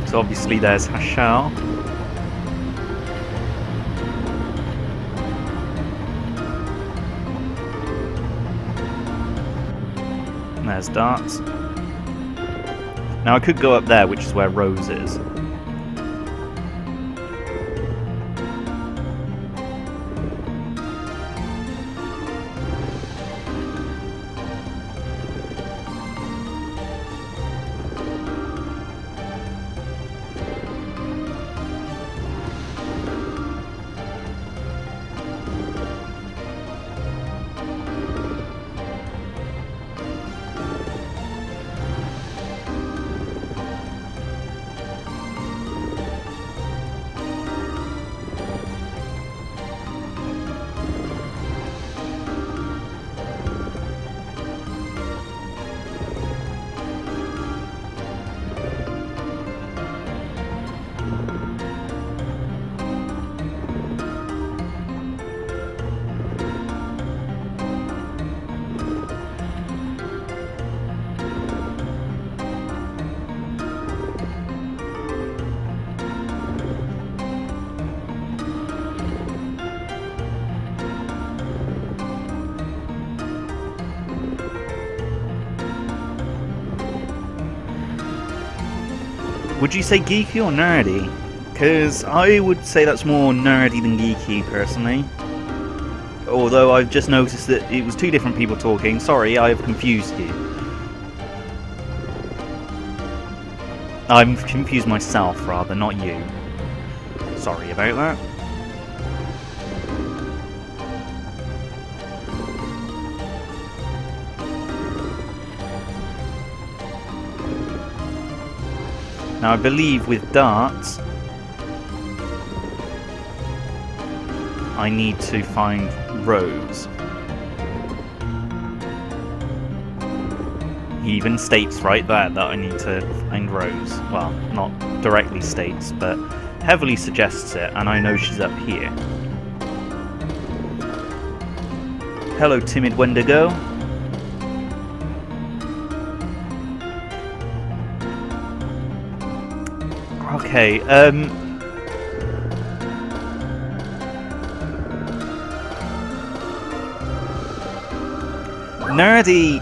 So obviously there's Hashar. There's Darts. Now I could go up there, which is where Rose is. Would you say geeky or nerdy? Because I would say that's more nerdy than geeky, personally. Although I've just noticed that it was two different people talking. Sorry, I have confused you. I'm confused myself, rather, not you. Sorry about that. Now I believe with darts, I need to find Rose. He even states right there that I need to find Rose. Well, not directly states, but heavily suggests it, and I know she's up here. Hello, timid Wendigo. Okay, nerdy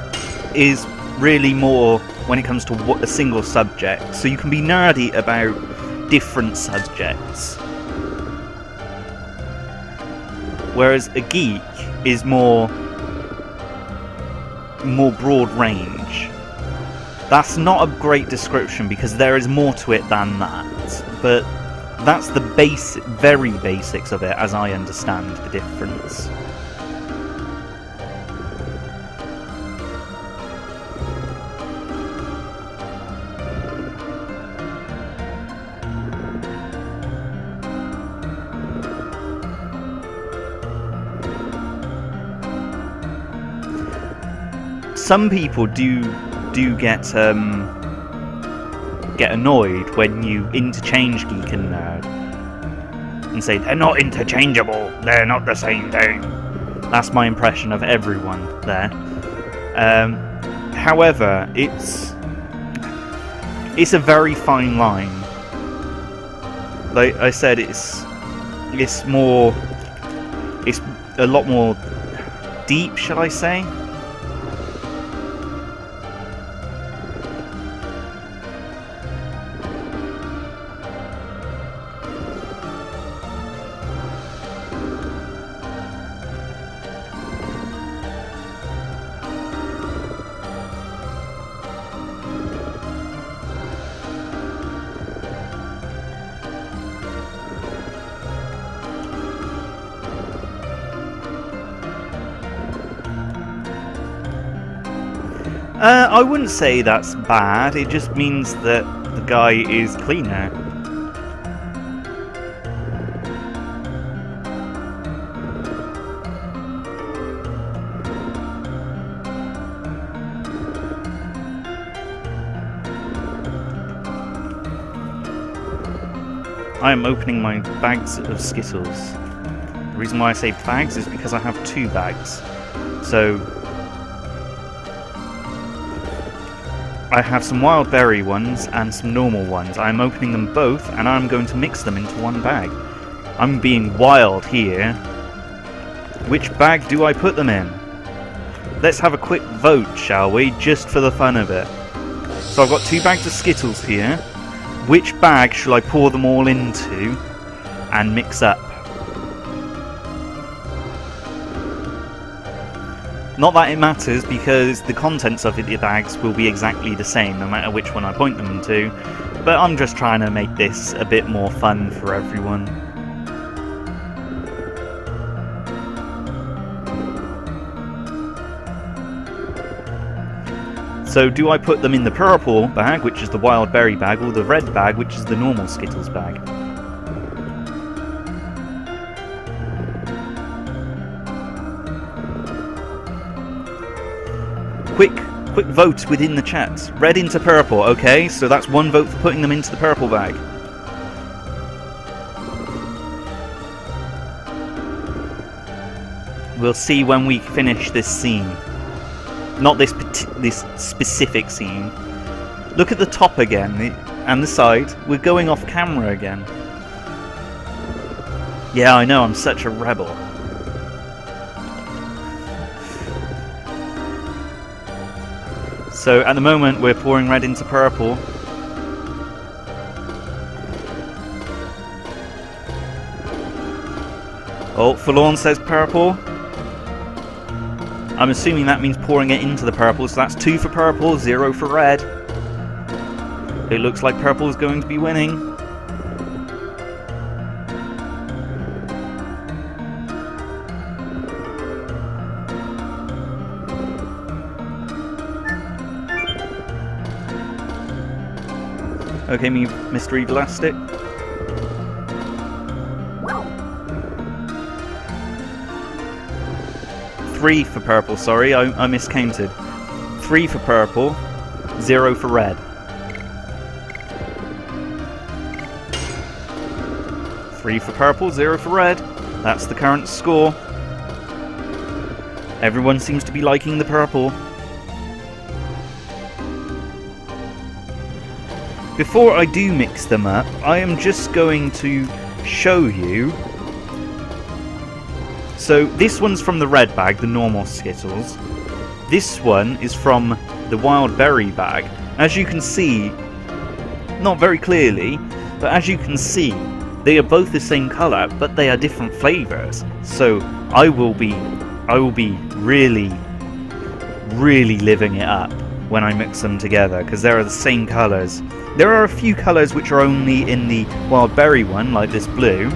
is really more when it comes to a single subject, so you can be nerdy about different subjects. Whereas a geek is more broad range. That's not a great description because there is more to it than that, but that's the very basics of it as I understand the difference. Some people do get annoyed when you interchange geek and nerd and say they're not interchangeable, they're not the same thing. That's my impression of everyone there. However, it's a very fine line. Like I said, it's a lot more deep, shall I say? I wouldn't say that's bad, it just means that the guy is cleaner. I am opening my bags of Skittles. The reason why I say bags is because I have 2 bags. So I have some wild berry ones and some normal ones. I'm opening them both and I'm going to mix them into one bag. I'm being wild here. Which bag do I put them in? Let's have a quick vote, shall we? Just for the fun of it. So I've got 2 bags of Skittles here. Which bag shall I pour them all into and mix up? Not that it matters, because the contents of the bags will be exactly the same no matter which one I point them to, but I'm just trying to make this a bit more fun for everyone. So do I put them in the purple bag, which is the wild berry bag, or the red bag, which is the normal Skittles bag? Quick vote within the chat. Red into purple, okay, so that's 1 vote for putting them into the purple bag. We'll see when we finish this scene. Not this specific scene. Look at the top again, and the side. We're going off camera again. Yeah, I know, I'm such a rebel. So at the moment we're pouring red into purple. Oh, Forlorn says purple. I'm assuming that means pouring it into the purple, so that's 2 for purple, 0 for red. It looks like purple is going to be winning. Okay, Mr. Elastic. Three for purple, sorry, I miscounted. 3 for purple, 0 for red. 3 for purple, 0 for red. That's the current score. Everyone seems to be liking the purple. Before I do mix them up, I am just going to show you. So this one's from the red bag, the normal Skittles. This one is from the wild berry bag. As you can see, not very clearly, but as you can see, they are both the same colour, but they are different flavours. So I will be really living it up when I mix them together, because they are the same colours. There are a few colours which are only in the wild berry one, like this blue.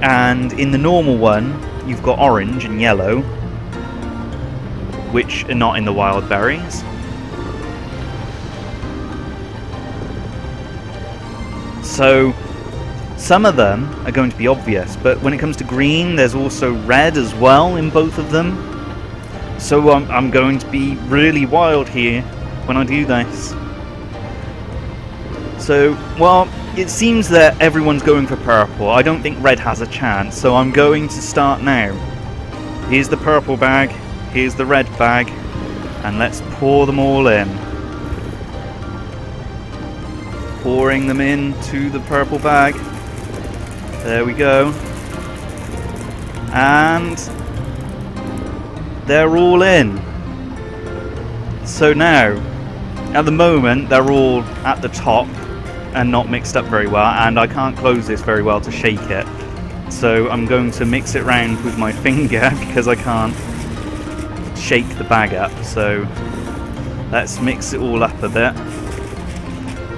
And in the normal one, you've got orange and yellow, which are not in the wild berries. So some of them are going to be obvious, but when it comes to green, there's also red as well in both of them. So I'm going to be really wild here when I do this. So, well, it seems that everyone's going for purple. I don't think red has a chance, so I'm going to start now. Here's the purple bag, here's the red bag, and let's pour them all in. Pouring them into the purple bag. There we go. And they're all in. So now, at the moment, they're all at the top and not mixed up very well, and I can't close this very well to shake it. So I'm going to mix it round with my finger because I can't shake the bag up. So let's mix it all up a bit.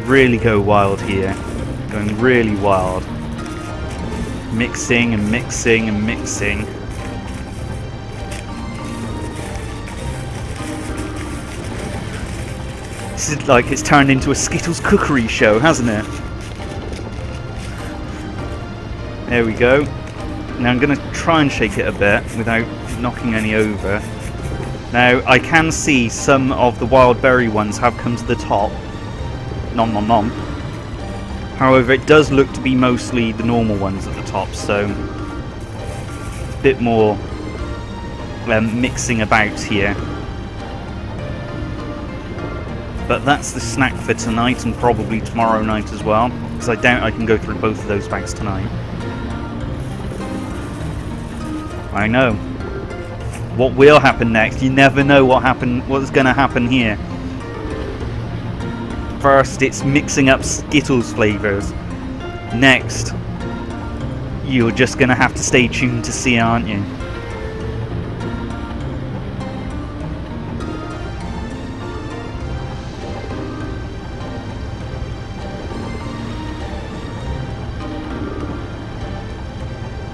Really go wild here. Going really wild. Mixing and mixing and mixing. This is like it's turned into a Skittles cookery show, hasn't it? There we go. Now I'm going to try and shake it a bit without knocking any over. Now I can see some of the wild berry ones have come to the top. Nom nom nom. However, it does look to be mostly the normal ones at the top, so it's a bit more mixing about here. But that's the snack for tonight and probably tomorrow night as well, because I doubt I can go through both of those bags tonight. I know. What will happen next? You never know what's going to happen here. First, it's mixing up Skittles flavours. Next, you're just going to have to stay tuned to see, aren't you?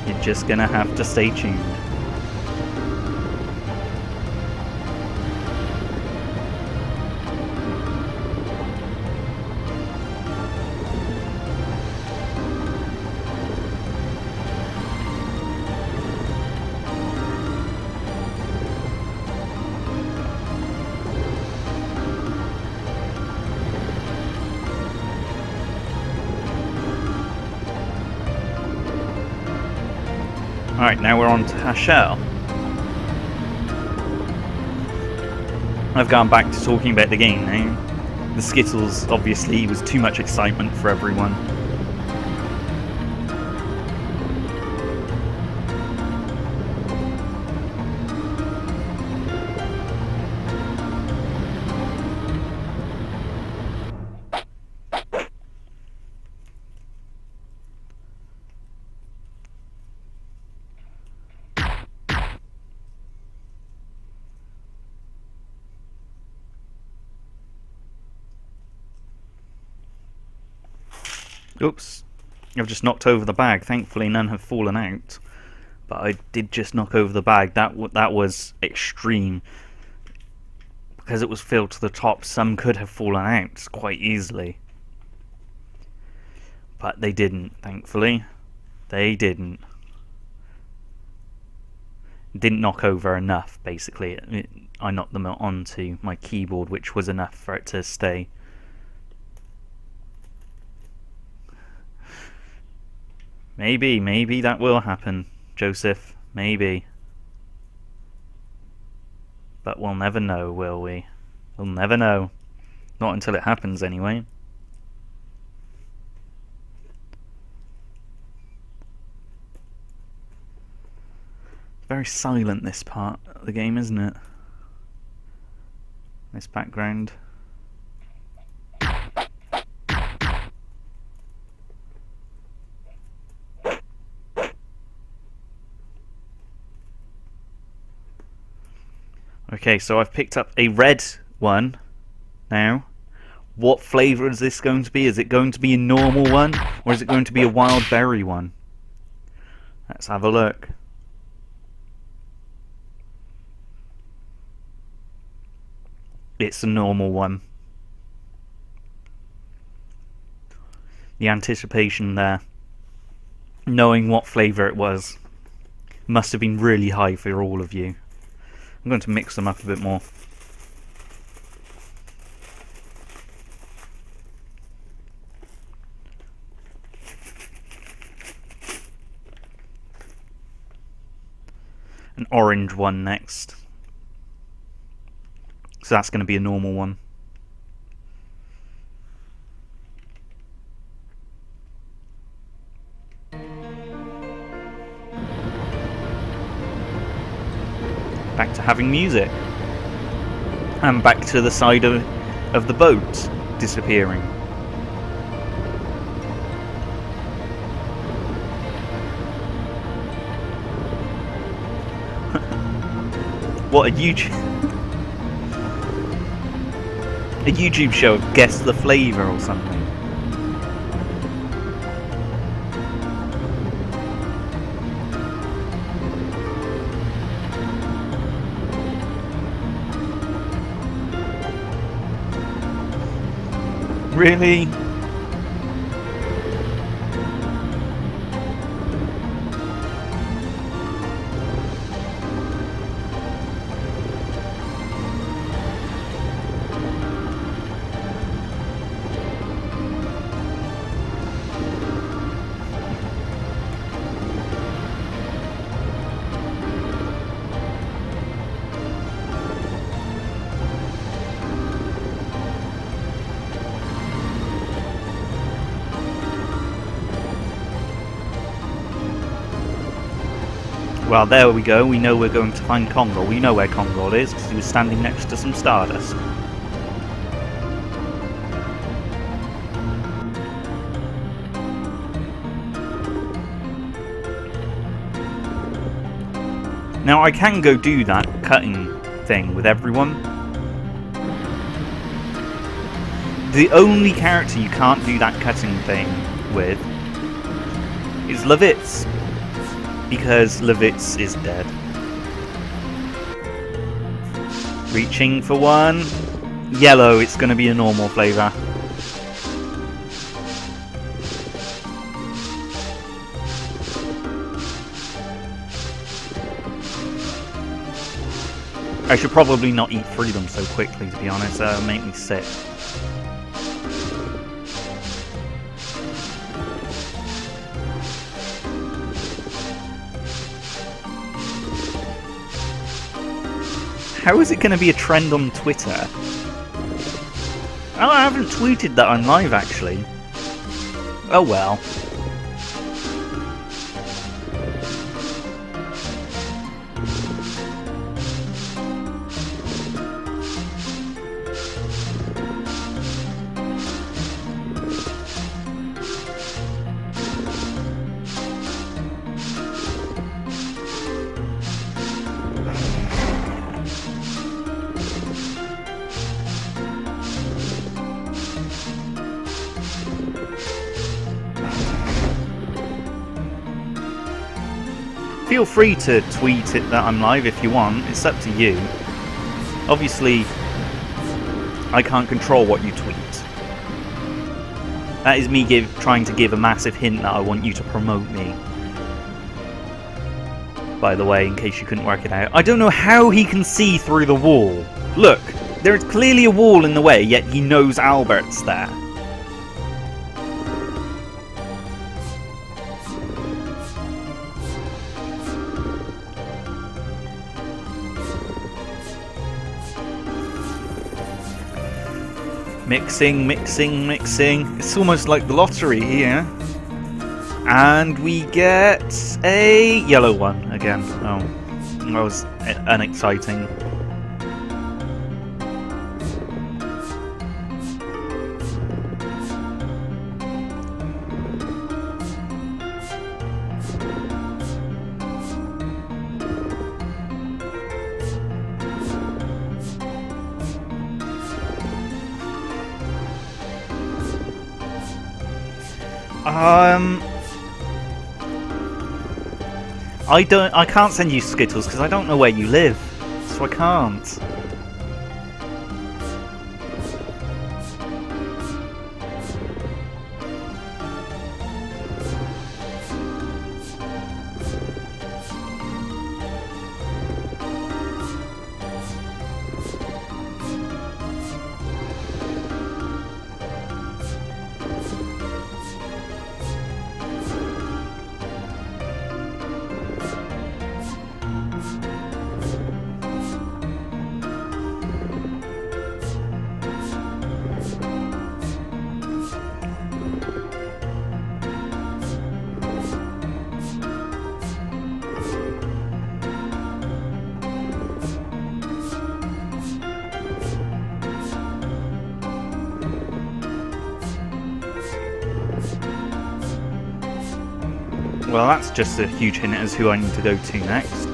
You're just going to have to stay tuned. Alright, now we're on to Hachelle. I've gone back to talking about the game now. The Skittles, obviously, was too much excitement for everyone. Oops, I've just knocked over the bag. Thankfully none have fallen out. But I did just knock over the bag. That was extreme. Because it was filled to the top, some could have fallen out quite easily. But they didn't, thankfully. They didn't. Didn't knock over enough, basically. I knocked them onto my keyboard, which was enough for it to stay. Maybe that will happen, Joseph. Maybe. But we'll never know, will we? We'll never know. Not until it happens, anyway. Very silent, this part of the game, isn't it? This background. Okay, so I've picked up a red one now. What flavour is this going to be? Is it going to be a normal one, or is it going to be a wild berry one? Let's have a look. It's a normal one. The anticipation there, knowing what flavour it was, must have been really high for all of you. I'm going to mix them up a bit more. An orange one next. So that's going to be a normal one. Back to having music. And back to the side of the boat disappearing. What a YouTube show of Guess the Flavour or something. Really? Well, there we go. We know we're going to find Kongol. We know where Kongol is because he was standing next to some Stardust. Now I can go do that cutting thing with everyone. The only character you can't do that cutting thing with is Levitz, because Levitz is dead. Reaching for one. Yellow, it's going to be a normal flavour. I should probably not eat through them so quickly, to be honest. That would make me sick. How is it going to be a trend on Twitter? Oh, I haven't tweeted that I'm live, actually. Oh well. Feel free to tweet it that I'm live if you want, it's up to you. Obviously, I can't control what you tweet. That is me trying to give a massive hint that I want you to promote me. By the way, in case you couldn't work it out. I don't know how he can see through the wall. Look, there is clearly a wall in the way, yet he knows Albert's there. Mixing, mixing, mixing. It's almost like the lottery here. And we get a yellow one again. Oh, that was unexciting. I can't send you Skittles because I don't know where you live, so I can't. Well, that's just a huge hint as who I need to go to next.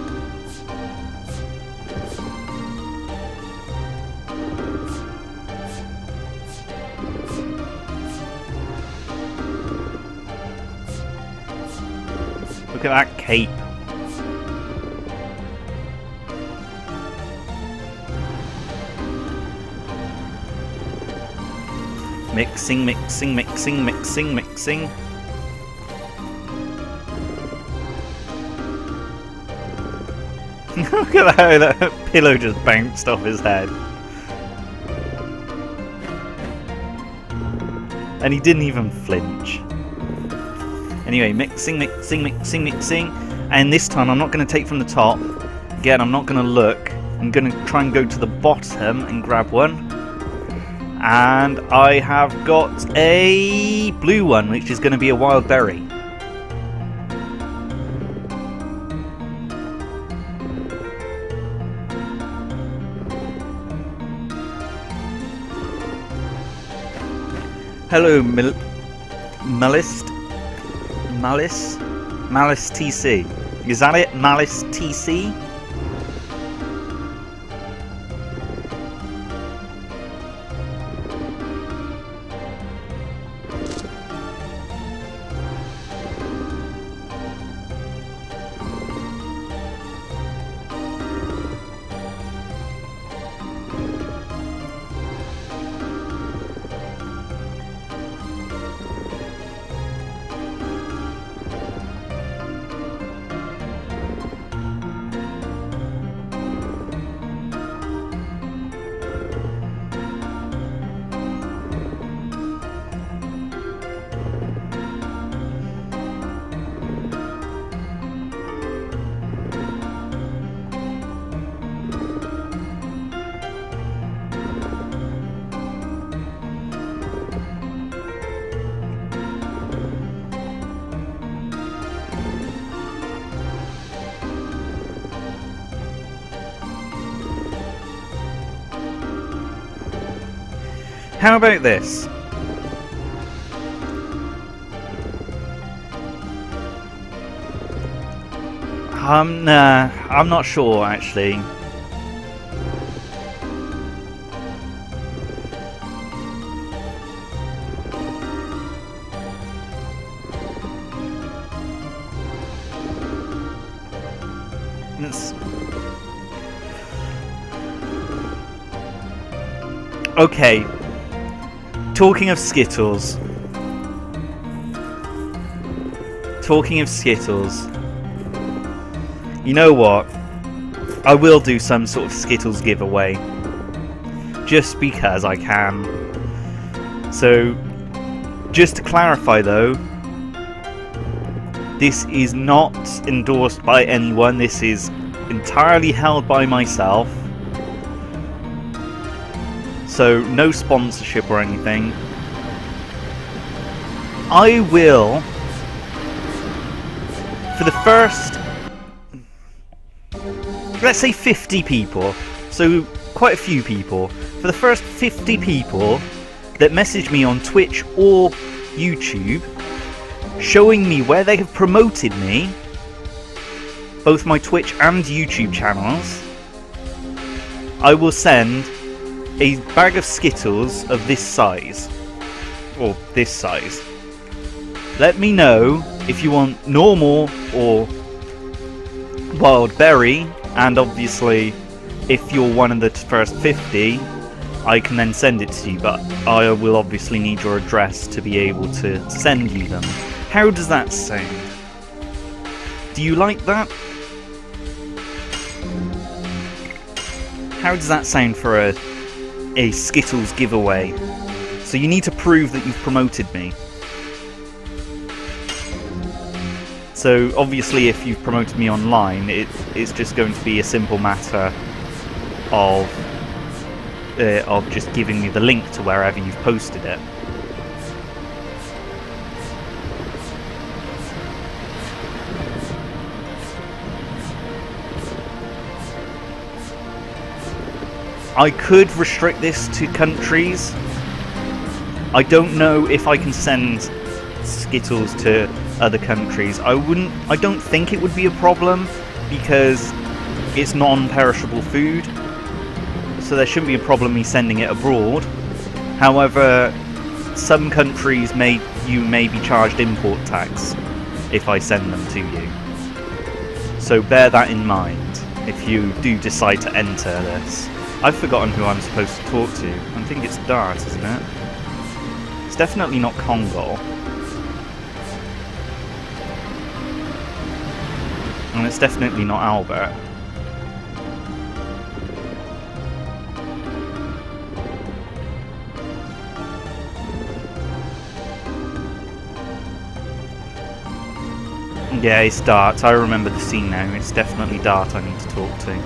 Look at that cape. Mixing, mixing, mixing, mixing, mixing. Look at how that pillow just bounced off his head. And he didn't even flinch. Anyway, mixing, mixing, mixing, mixing. And this time I'm not going to take from the top. Again, I'm not going to look. I'm going to try and go to the bottom and grab one. And I have got a blue one, which is going to be a wild berry. Hello, Malice TC. Is that it? Malice TC? How about this? Nah, I'm not sure actually. Okay. Talking of Skittles. You know what? I will do some sort of Skittles giveaway. Just because I can. So, just to clarify though, this is not endorsed by anyone. This is entirely held by myself. So, no sponsorship or anything. I will, for the first, let's say 50 people, so quite a few people, for the first 50 people that message me on Twitch or YouTube, showing me where they have promoted me, both my Twitch and YouTube channels, I will send a bag of Skittles of this size, or this size. Let me know if you want normal or wild berry, and obviously if you're one of the first 50, I can then send it to you, but I will obviously need your address to be able to send you them. How does that sound? Do you like that? How does that sound for a Skittles giveaway? So you need to prove that you've promoted me. So obviously if you've promoted me online, it's just going to be a simple matter of just giving me the link to wherever you've posted it. I could restrict this to countries. I don't know if I can send Skittles to other countries. I don't think it would be a problem because it's non-perishable food. So there shouldn't be a problem me sending it abroad. However, some countries may be charged import tax if I send them to you. So bear that in mind if you do decide to enter this. I've forgotten who I'm supposed to talk to. I think it's Dart, isn't it? It's definitely not Congo. And it's definitely not Albert. Yeah, it's Dart. I remember the scene now. It's definitely Dart I need to talk to.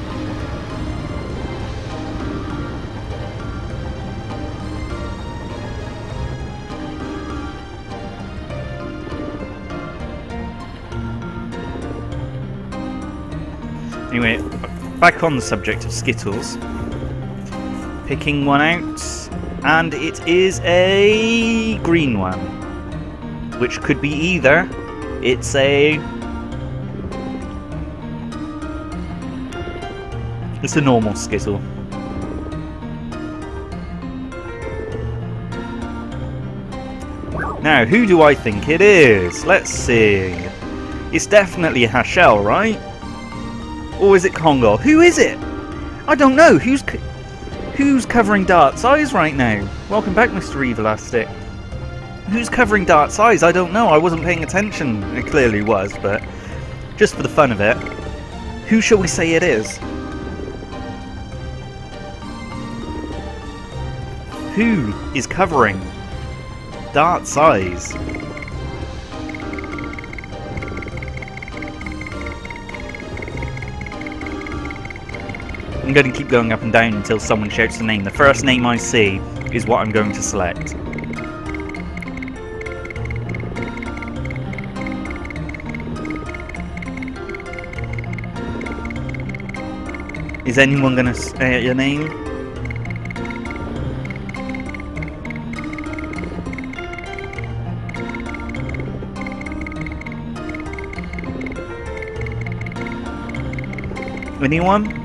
Anyway, back on the subject of Skittles. Picking one out. And it is a green one. Which could be either. It's a normal Skittle. Now, who do I think it is? Let's see. It's definitely a Hashel, right? Or is it Congo? Who is it? I don't know. Who's covering Dart's eyes right now? Welcome back, Mr. Elastic. Who's covering Dart's eyes? I don't know. I wasn't paying attention. It clearly was, but just for the fun of it, who shall we say it is? Who is covering Dart's eyes? I'm going to keep going up and down until someone shouts the name. The first name I see is what I'm going to select. Is anyone going to say your name? Anyone?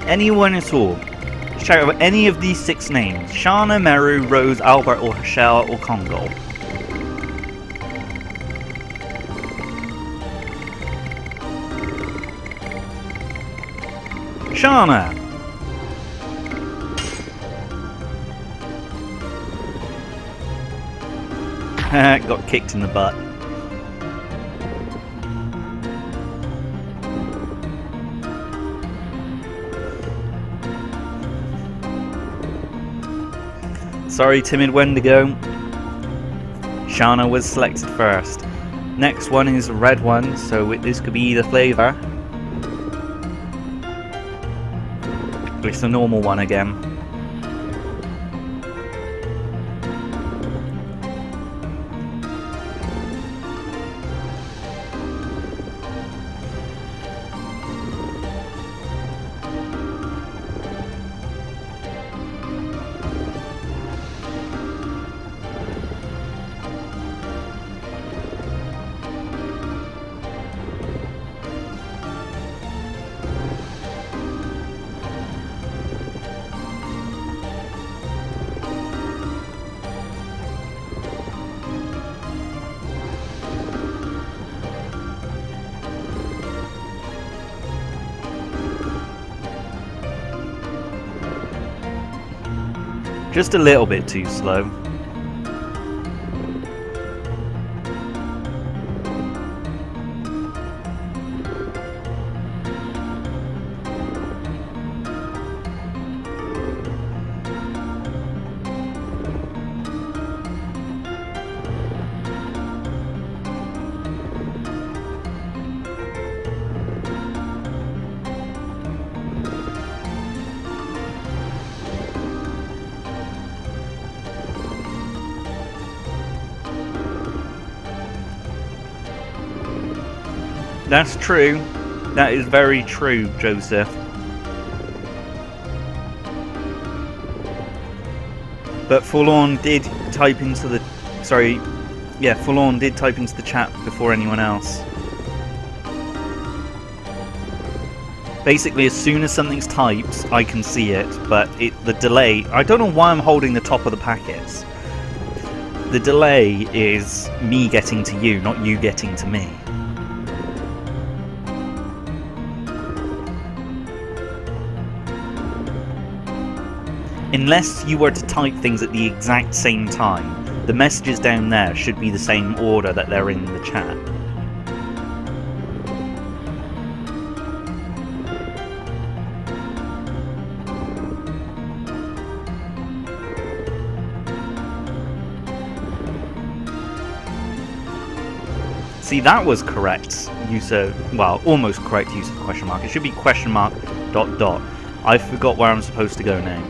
Anyone at all? Shout out any of these 6 names. Shana, Meru, Rose, Albert, or Hashel, or Congo. Shana! Got kicked in the butt. Sorry, timid Wendigo. Shana was selected first. Next one is a red one, so this could be either flavour. It's a normal one again. Just a little bit too slow. That's true. That is very true, Joseph. But Forlorn did type into the... Sorry. Yeah, Forlorn did type into the chat before anyone else. Basically, as soon as something's typed, I can see it. But the delay... I don't know why I'm holding the top of the packets. The delay is me getting to you, not you getting to me. Unless you were to type things at the exact same time, the messages down there should be the same order that they're in the chat. See, that was correct use of, well, almost correct use of question mark. It should be question mark ... I forgot where I'm supposed to go now.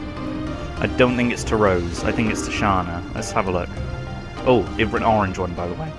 I don't think it's to Rose. I think it's to Shana. Let's have a look. Oh, an orange one, by the way.